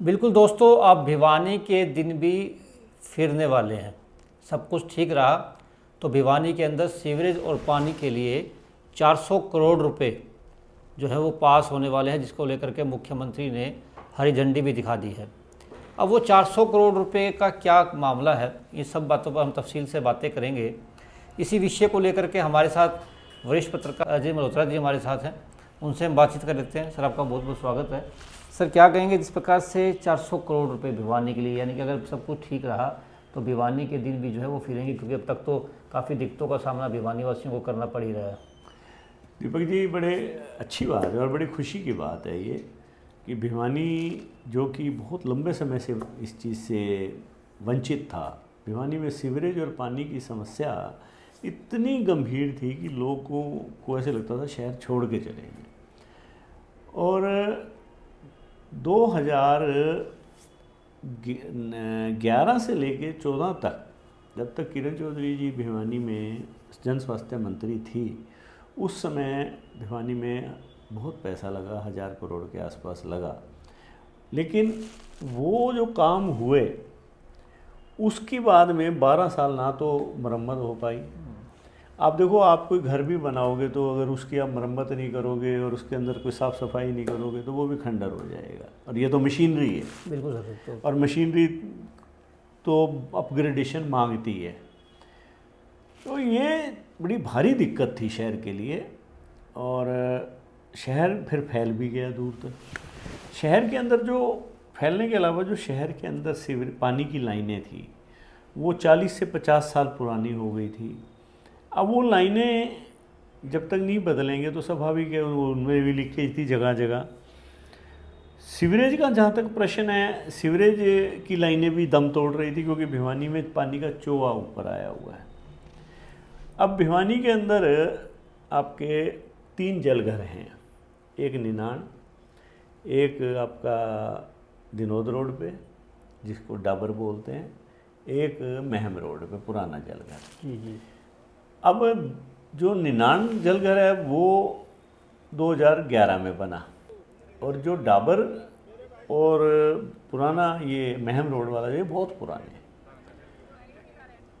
बिल्कुल दोस्तों, अब भिवानी के दिन भी फिरने वाले हैं। सब कुछ ठीक रहा तो भिवानी के अंदर सीवरेज और पानी के लिए 400 करोड़ रुपए जो है वो पास होने वाले हैं, जिसको लेकर के मुख्यमंत्री ने हरी झंडी भी दिखा दी है। अब वो 400 करोड़ रुपए का क्या मामला है, इन सब बातों पर हम तफसील से बातें करेंगे। इसी विषय को लेकर के हमारे साथ वरिष्ठ पत्रकार अजय मल्होत्रा जी हमारे साथ हैं, उनसे हम बातचीत कर लेते हैं। सर, आपका बहुत बहुत स्वागत है। सर, क्या कहेंगे जिस प्रकार से 400 करोड़ रुपए भिवानी के लिए, यानी कि अगर सब कुछ ठीक रहा तो भिवानी के दिन भी जो है वो फिरेंगे, क्योंकि अब तक तो काफ़ी दिक्कतों का सामना भिवानी वासियों को करना पड़ ही रहा है। दीपक जी, बड़े अच्छी बात है और बड़ी खुशी की बात है ये कि भिवानी जो कि बहुत लंबे समय से इस चीज़ से वंचित था। भिवानी में सीवरेज और पानी की समस्या इतनी गंभीर थी कि लोगों को ऐसे लगता था शहर छोड़ के चलेंगे। और 2011 से लेके 14 तक, जब तक किरण चौधरी जी भिवानी में जन स्वास्थ्य मंत्री थी, उस समय भिवानी में बहुत पैसा लगा, 1000 करोड़ के आसपास लगा। लेकिन वो जो काम हुए उसके बाद में 12 साल ना तो मरम्मत हो पाई। आप देखो, आप कोई घर भी बनाओगे तो अगर उसकी आप मरम्मत नहीं करोगे और उसके अंदर कोई साफ़ सफाई नहीं करोगे तो वो भी खंडर हो जाएगा। और ये तो मशीनरी है। बिल्कुल सर। और मशीनरी तो अपग्रेडेशन मांगती है। तो ये बड़ी भारी दिक्कत थी शहर के लिए। और शहर फिर फैल भी गया दूर तक। शहर के अंदर जो फैलने के अलावा जो शहर के अंदर सीवरेज पानी की लाइनें थी वो 40 से 50 साल पुरानी हो गई थी। अब वो लाइनें जब तक नहीं बदलेंगे तो स्वाभाविक है, उनमें भी लीकेज थी जगह जगह। सीवरेज का जहाँ तक प्रश्न है, सीवरेज की लाइनें भी दम तोड़ रही थी क्योंकि भिवानी में पानी का चोआ ऊपर आया हुआ है। अब भिवानी के अंदर आपके 3 जलघर हैं, एक निनाण, एक आपका दिनोद रोड पे जिसको डाबर बोलते हैं, एक महम रोड पे पुराना जलघर। जी। अब जो निनाण जलघर है वो 2011 में बना और जो डाबर और पुराना ये महम रोड वाला ये बहुत पुराने हैं।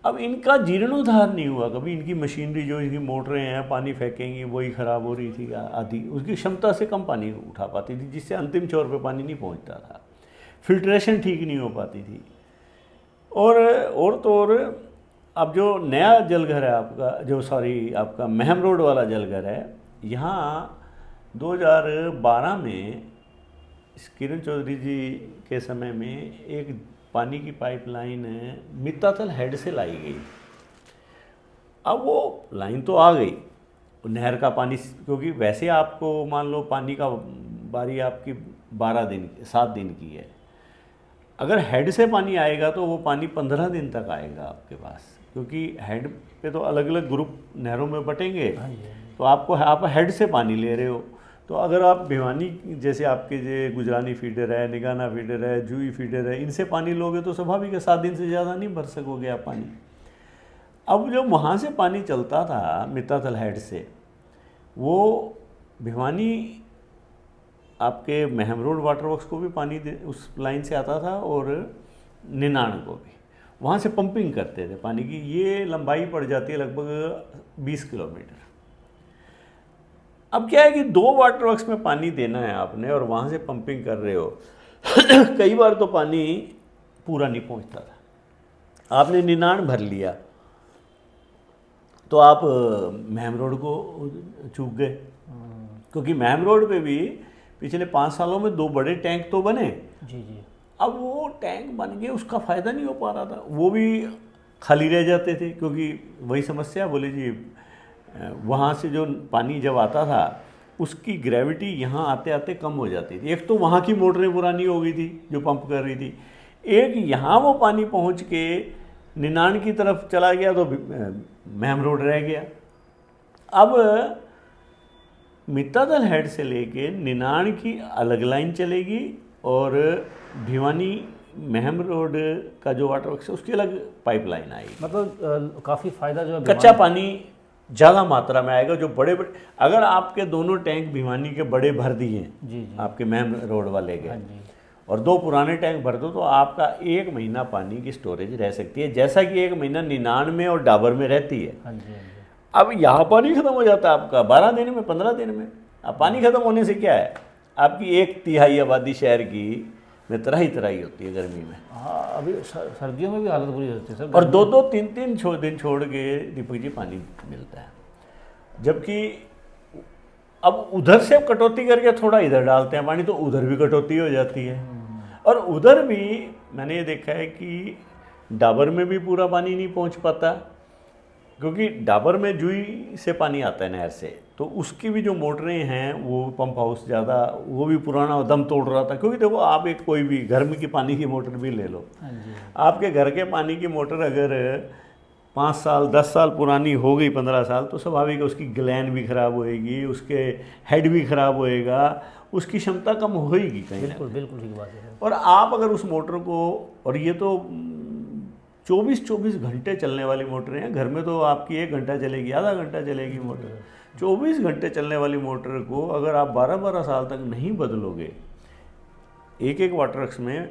अब इनका जीर्णोद्धार नहीं हुआ कभी। इनकी मशीनरी जो इनकी मोटरें हैं पानी फेंकेंगी वही ख़राब हो रही थी आधी, उसकी क्षमता से कम पानी उठा पाती थी, जिससे अंतिम छोर पे पानी नहीं पहुंचता था। फिल्ट्रेशन ठीक नहीं हो पाती थी। और तो और अब जो नया जलघर है आपका, जो आपका महम रोड वाला जलघर है, यहाँ 2012 में किरण चौधरी जी के समय में एक पानी की पाइपलाइन मित्तातल हेड से लाई गई। अब वो लाइन तो आ गई, नहर का पानी, क्योंकि वैसे आपको मान लो पानी का बारी आपकी 7 दिन की है। अगर हेड से पानी आएगा तो वो पानी 15 दिन तक आएगा आपके पास, क्योंकि हेड पे तो अलग अलग ग्रुप नहरों में बटेंगे। तो आप हेड से पानी ले रहे हो। तो अगर आप भिवानी जैसे आपके जो गुजरानी फीडर है, निगाना फीडर है, जूही फीडर है, इनसे पानी लोगे तो स्वाभाविक है 7 दिन से ज़्यादा नहीं भर सकोगे आप पानी। अब जो वहाँ से पानी चलता था मित्तातल हेड से, वो भिवानी आपके महम रोड वाटर वर्क्स को भी पानी उस लाइन से आता था और निनाण को भी। वहाँ से पंपिंग करते थे पानी की। ये लंबाई पड़ जाती है लगभग 20 किलोमीटर। अब क्या है कि 2 वाटर वर्क्स में पानी देना है आपने और वहाँ से पंपिंग कर रहे हो। कई बार तो पानी पूरा नहीं पहुँचता था। आपने निनाण भर लिया तो आप महम रोड को चूक गए, क्योंकि महम रोड पे भी पिछले 5 सालों में 2 बड़े टैंक तो बने। जी। अब वो टैंक बन गए, उसका फ़ायदा नहीं हो पा रहा था, वो भी खाली रह जाते थे, क्योंकि वही समस्या बोले जी, वहाँ से जो पानी जब आता था उसकी ग्रेविटी यहाँ आते आते कम हो जाती थी। एक तो वहाँ की मोटरें पुरानी हो गई थी जो पंप कर रही थी, एक यहाँ वो पानी पहुँच के निनाण की तरफ चला गया तो महम रोड रह गया। अब मित्तातल हेड से लेके निनाण की अलग लाइन चलेगी और भिवानी महम रोड का जो वाटर वर्क्स है उसकी अलग पाइपलाइन आएगी। मतलब काफ़ी फ़ायदा जो है, कच्चा पानी ज़्यादा मात्रा में आएगा। जो बड़े अगर आपके दोनों टैंक भिवानी के बड़े भर दिए जी आपके महम रोड वाले के, और 2 पुराने टैंक भर दो तो आपका 1 महीना पानी की स्टोरेज रह सकती है, जैसा कि 1 महीना निनान में और डाबर में रहती है। हाँ जी, हाँ जी। अब यहाँ पानी खत्म हो जाता है आपका 12 दिन में, 15 दिन में। अब पानी खत्म होने से क्या है, आपकी 1/3 आबादी शहर की में तराही होती है गर्मी में। हाँ, अभी सर्दियों में भी हालत बुरी होती है सर। और 2-2 3-3 दिन छोड़ के दीपक जी पानी मिलता है, जबकि अब उधर से कटौती करके थोड़ा इधर डालते हैं पानी, तो उधर भी कटौती हो जाती है। और उधर भी मैंने ये देखा है कि डाबर में भी पूरा पानी नहीं पहुंच पाता, क्योंकि डाबर में जुई से पानी आता है नहर से, तो उसकी भी जो मोटरें हैं वो पंप हाउस ज़्यादा, वो भी पुराना दम तोड़ रहा था। क्योंकि देखो आप एक कोई भी घर में की पानी की मोटर भी ले लो, हाँ जी। आपके घर के पानी की मोटर अगर 5 साल 10 साल पुरानी हो गई, 15 साल, तो स्वाभाविक है उसकी ग्लैन भी खराब होएगी, उसके हेड भी खराब होएगा, उसकी क्षमता कम होएगी कहीं। बिल्कुल बिल्कुल ठीक बात है। और आप अगर उस मोटर को, और ये तो 24 घंटे चलने वाली मोटरें हैं, घर में तो आपकी 1 घंटा चलेगी, आधा घंटा चलेगी मोटर। 24 घंटे चलने वाली मोटर को अगर आप 12-12 साल तक नहीं बदलोगे, एक वाटरवर्क्स में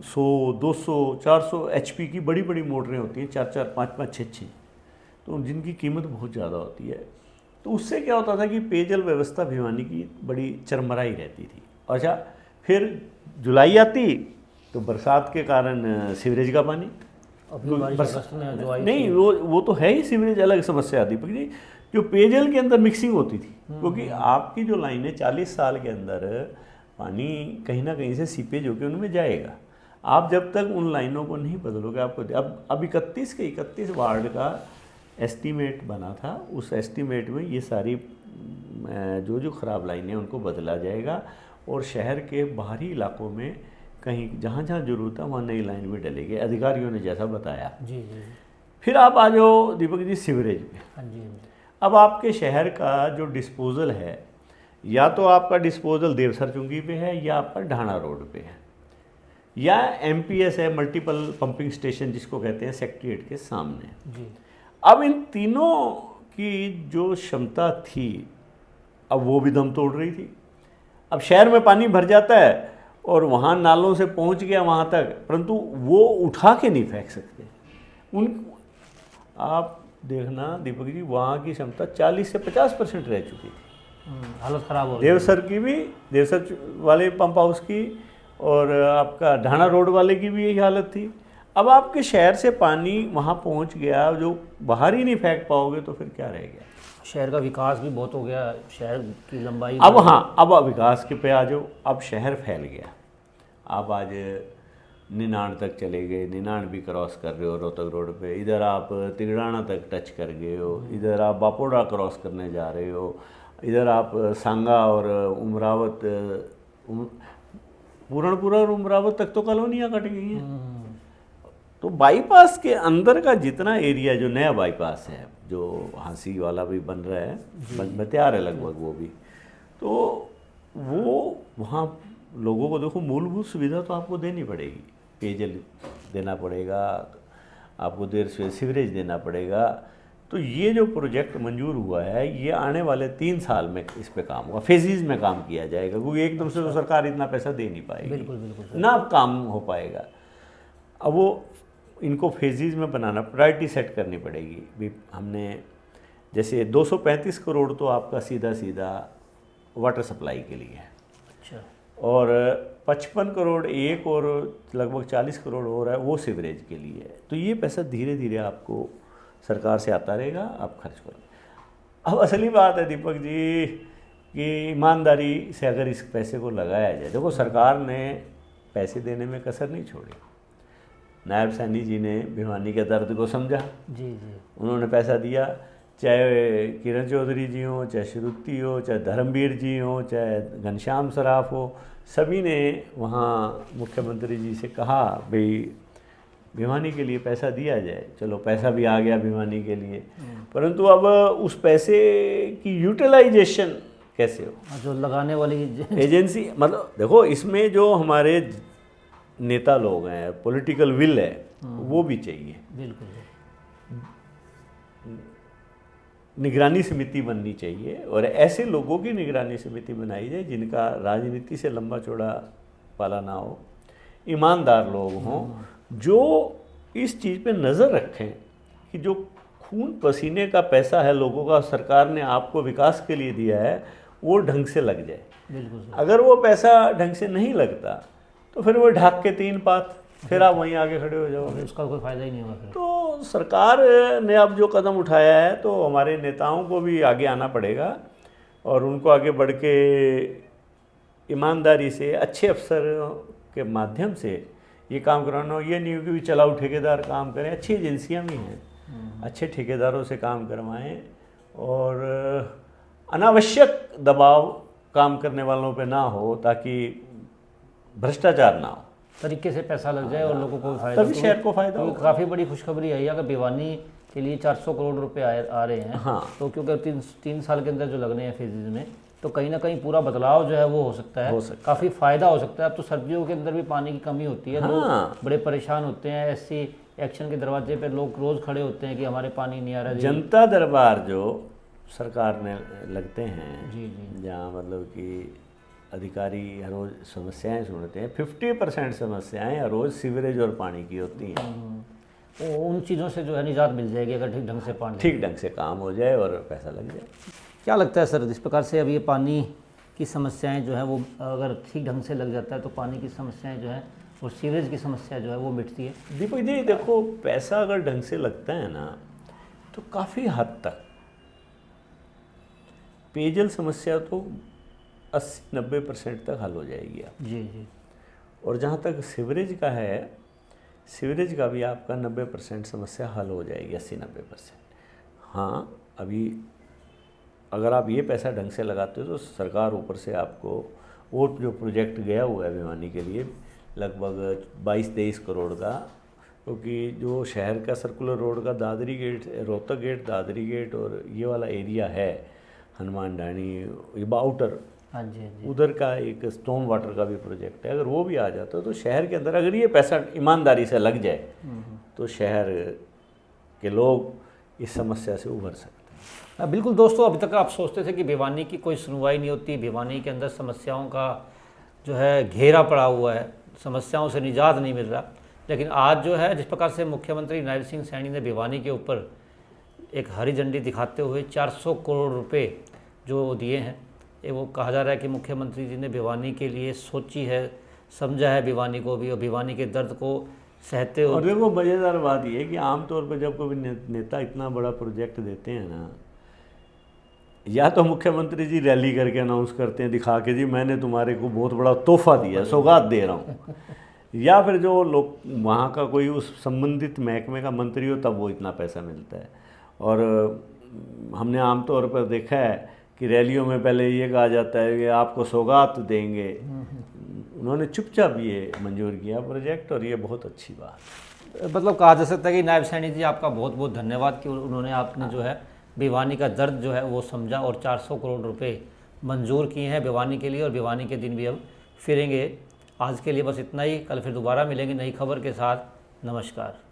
100, 200, 400 HP की बड़ी बड़ी मोटरें होती हैं, 4-4, 5-5, 6-6, तो जिनकी कीमत बहुत ज़्यादा होती है। तो उससे क्या होता था कि पेयजल व्यवस्था भिवानी की बड़ी चरमराई रहती थी। अच्छा, फिर जुलाई आती तो बरसात के कारण सीवरेज का पानी, नहीं वो तो है ही, सीवरेज अलग समस्या आती है। जो पेयजल के अंदर मिक्सिंग होती थी, क्योंकि आपकी जो लाइनें 40 साल के अंदर पानी कहीं ना कहीं से सीपेज होकर उनमें जाएगा। आप जब तक उन लाइनों को नहीं बदलोगे, आपको अब 31 वार्ड का एस्टीमेट बना था, उस एस्टीमेट में ये सारी जो ख़राब लाइनें उनको बदला जाएगा, और शहर के बाहरी इलाकों में कहीं जहाँ जहाँ जरूरत है वहाँ नई लाइन भी डलेगी, अधिकारियों ने जैसा बताया। जी जी। फिर आप आ जाओ दीपक जी सीवरेज में। हाँ जी। अब आपके शहर का जो डिस्पोज़ल है, या तो आपका डिस्पोज़ल देवसर चुंगी पे है, या आपका ढाणा रोड पे है, या MPS है, मल्टीपल पंपिंग स्टेशन जिसको कहते हैं, सेक्रेटेरिएट के सामने जी। अब इन तीनों की जो क्षमता थी, अब वो भी दम तोड़ रही थी। अब शहर में पानी भर जाता है और वहाँ नालों से पहुँच गया वहाँ तक, परंतु वो उठा के नहीं फेंक सकते। आप देखना दीपक जी, वहाँ की क्षमता 40 से 50% रह चुकी थी। हालत ख़राब हो रही देवसर की भी, देवसर वाले पंप हाउस की, और आपका ढाणा रोड वाले की भी यही हालत थी। अब आपके शहर से पानी वहाँ पहुँच गया, जो बाहर ही नहीं फेंक पाओगे तो फिर क्या रह गया। शहर का विकास भी बहुत हो गया, शहर की लंबाई अब हाँ, अब विकास के पे आ जाओ। अब शहर फैल गया, आप आज निनाण तक चले गए, निनाण भी क्रॉस कर रहे हो रोहतक रोड पे, इधर आप तिगड़ाना तक टच कर गए हो, इधर आप बापोड़ा क्रॉस करने जा रहे हो, इधर आप सांगा और उमरावत, पूरणपुरा और उमरावत तक तो कॉलोनियाँ कट गई हैं। तो बाईपास के अंदर का जितना एरिया, जो नया बाईपास है, जो हांसी वाला भी बन रहा है, बन तैयार है लगभग वो भी, तो वो वहाँ लोगों को देखो, मूलभूत सुविधा तो आपको देनी पड़ेगी, पेयजल देना पड़ेगा आपको, देर से सीवरेज देना पड़ेगा। तो ये जो प्रोजेक्ट मंजूर हुआ है, ये आने वाले 3 साल में इस पे काम होगा, फेजेस में काम किया जाएगा, क्योंकि एकदम से तो सरकार इतना पैसा दे नहीं पाएगी। बिल्कुल बिल्कुल ना काम हो पाएगा। अब वो इनको फेजेस में बनाना, प्रायोरिटी सेट करनी पड़ेगी भी। हमने जैसे 235 करोड़ तो आपका सीधा सीधा वाटर सप्लाई के लिए है, अच्छा, और 55 करोड़ एक, और लगभग 40 करोड़ और है वो सीवरेज के लिए है। तो ये पैसा धीरे धीरे आपको सरकार से आता रहेगा, आप खर्च करो। अब असली बात है दीपक जी कि ईमानदारी से अगर इस पैसे को लगाया जाए, देखो सरकार ने पैसे देने में कसर नहीं छोड़ी। नायब सैनी जी ने भिवानी के दर्द को समझा, जी जी, उन्होंने पैसा दिया, चाहे किरण चौधरी जी हों, चाहे श्रुति हो, चाहे धर्मवीर जी हों, चाहे घनश्याम सराफ हो, सभी ने वहाँ मुख्यमंत्री जी से कहा भाई भिवानी के लिए पैसा दिया जाए। चलो पैसा भी आ गया भिवानी के लिए, परंतु अब उस पैसे की यूटिलाइजेशन कैसे हो, जो लगाने वाली एजेंसी, मतलब देखो इसमें जो हमारे नेता लोग हैं, पॉलिटिकल विल है, वो भी चाहिए। बिल्कुल, निगरानी समिति बननी चाहिए, और ऐसे लोगों की निगरानी समिति बनाई जाए जिनका राजनीति से लंबा चौड़ा वाला ना हो, ईमानदार लोग हों जो इस चीज़ पे नज़र रखें कि जो खून पसीने का पैसा है लोगों का, सरकार ने आपको विकास के लिए दिया है, वो ढंग से लग जाए। बिल्कुल सर। अगर वो पैसा ढंग से नहीं लगता तो फिर वो ढाक के 3 पात, फिर आप वहीं आगे खड़े हो जाओगे, उसका कोई फ़ायदा ही नहीं होगा फिर। तो सरकार ने अब जो कदम उठाया है तो हमारे नेताओं को भी आगे आना पड़ेगा और उनको आगे बढ़ के ईमानदारी से अच्छे अफसर के माध्यम से ये काम कराना। ये नहीं हो कि चलाऊ ठेकेदार काम करें, अच्छी एजेंसियां भी हैं, अच्छे ठेकेदारों से काम करवाएं और अनावश्यक दबाव काम करने वालों पे ना हो ताकि भ्रष्टाचार ना हो, तरीके से पैसा लग जाए और लोगों को फायदा, तभी शहर को फायदा हो। काफ़ी बड़ी खुशखबरी आई है। अगर भिवानी के लिए 400 करोड़ रुपए आ रहे हैं, हाँ, तो क्योंकि 3 साल के अंदर जो लगने हैं फेजेज में, तो कहीं ना कहीं पूरा बदलाव जो है वो हो सकता है, काफ़ी फ़ायदा हो सकता है। अब तो सर्दियों के अंदर भी पानी की कमी होती है, हाँ, लोग बड़े परेशान होते हैं, ऐसी एक्शन के दरवाजे पे लोग रोज़ खड़े होते हैं कि हमारे पानी नहीं आ रहा। जनता दरबार जो सरकार ने लगते हैं, जी जी, जहाँ मतलब कि अधिकारी हर रोज़ समस्याएं सुनते हैं, 50% समस्याएं हर रोज़ सीवरेज और पानी की होती हैं। तो उन चीज़ों से जो है निजात मिल जाएगी अगर ठीक ढंग से पानी, ठीक ढंग से काम हो जाए और पैसा लग जाए। क्या लगता है सर, जिस प्रकार से अब ये पानी की समस्याएं जो है वो अगर ठीक ढंग से लग जाता है तो पानी की समस्याएं जो है और सीवरेज की समस्या जो है वो मिटती है? दीपक जी देखो, पैसा अगर ढंग से लगता है ना तो काफ़ी हद तक पेयजल समस्या तो 80-90% तक हल हो जाएगी आप। जी जी। और जहाँ तक सीवरेज का है, सीवरेज का भी आपका 90% समस्या हल हो जाएगी, 80-90%। हाँ, अभी अगर आप ये पैसा ढंग से लगाते हो तो सरकार ऊपर से आपको वो जो प्रोजेक्ट गया हुआ है भिवानी के लिए लगभग 22-23 करोड़ का, क्योंकि जो शहर का सर्कुलर रोड का Dadri gate, Rohtak gate, Dadri gate और ये वाला एरिया है हनुमान ढाणी, ये आउटर, हाँ जी, हाँ जी। उधर का एक स्टोन वाटर का भी प्रोजेक्ट है। अगर वो भी आ जाता तो शहर के अंदर अगर ये पैसा ईमानदारी से लग जाए तो शहर के लोग इस समस्या से उभर सकते हैं। बिल्कुल दोस्तों, अभी तक आप सोचते थे कि भिवानी की कोई सुनवाई नहीं होती, भिवानी के अंदर समस्याओं का जो है घेरा पड़ा हुआ है, समस्याओं से निजात नहीं मिल रहा, लेकिन आज जो है जिस प्रकार से मुख्यमंत्री नायब सिंह सैनी ने भिवानी के ऊपर एक हरी झंडी दिखाते हुए 400 करोड़ रुपए जो दिए हैं, ये वो कहा जा रहा है कि मुख्यमंत्री जी ने भिवानी के लिए सोची है, समझा है भिवानी को भी, और भिवानी के दर्द को सहते हुए। और देखो मज़ेदार बात ये है कि आमतौर पर जब कोई नेता इतना बड़ा प्रोजेक्ट देते हैं ना, या तो मुख्यमंत्री जी रैली करके अनाउंस करते हैं दिखा के जी मैंने तुम्हारे को बहुत बड़ा तोहफा दिया, सौगात दे रहा हूँ, या फिर जो लोग वहाँ का कोई उस संबंधित महकमे का मंत्री हो तब वो इतना पैसा मिलता है। और हमने आमतौर पर देखा है कि रैलियों में पहले ये कहा जाता है कि आपको सौगात देंगे, उन्होंने चुपचाप ये मंजूर किया प्रोजेक्ट, और ये बहुत अच्छी बात। मतलब कहा जा सकता है कि नायब सैनी जी आपका बहुत बहुत धन्यवाद कि उन्होंने आपने जो है भिवानी का दर्द जो है वो समझा और 400 करोड़ रुपए मंजूर किए हैं भिवानी के लिए, और भिवानी के दिन भी अब फिरेंगे। आज के लिए बस इतना ही, कल फिर दोबारा मिलेंगे नई खबर के साथ। नमस्कार।